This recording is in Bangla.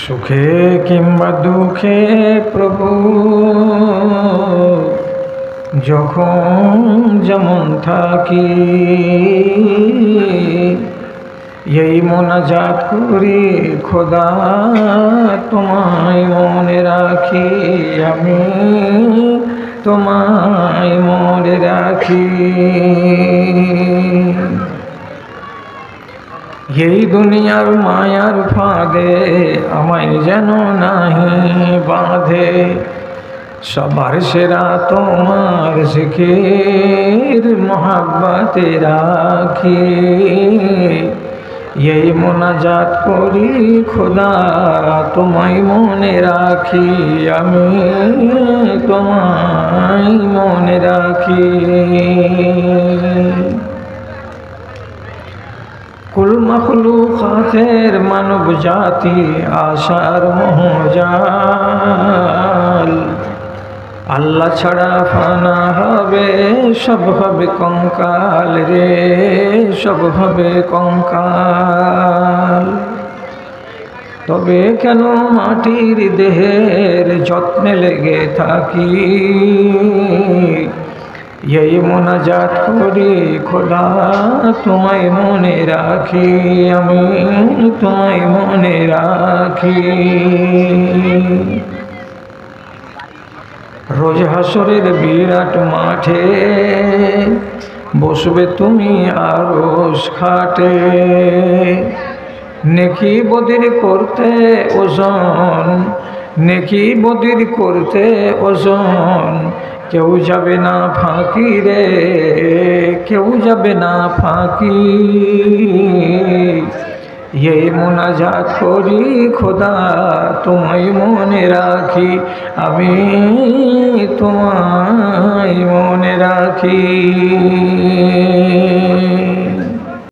সুখে কিংবা দুঃখে প্রভু যখন যেমন থাকি, এই মোনাজাত করি খোদা তোমায় মনে রাখি, আমি তোমায় মনে রাখি। এই দুনিয়ার মায়ার ফাঁদে আমায় যেন নাহি বাঁধে, সবার সেরা তোমার জিকির মোহাব্বতে রাখি। এই মোনাজাত করি খোদা তোমায় মনে রাখি, আমি তোমায় মনে রাখি। কুল মখলুকাতের মানব জাতি আশার মহজাল, আল্লাহ ছাড়া ফানা হবে, সব হবে কঙ্কাল রে, সব হবে কঙ্কাল। তবে কেন মাটির দেহের যত্নে লেগে থাকি, এই মোনাজাত করি খোদা তোমায় মনে রাখি, আমি তোমায় মনে রাখি। রোজ হাসরের বিরাট মাঠে বসবে তুমি আরশ খাটে, নেকি বদির করতে ওজন, নেকি বদির করতে ওজন, কেউ যাবে না ফাঁকি রে, কেউ যাবে না ফাঁকি। এই মোনাজাত করি খোদা তোমায় মনে রাখি, আমি তোমায় মনে রাখি।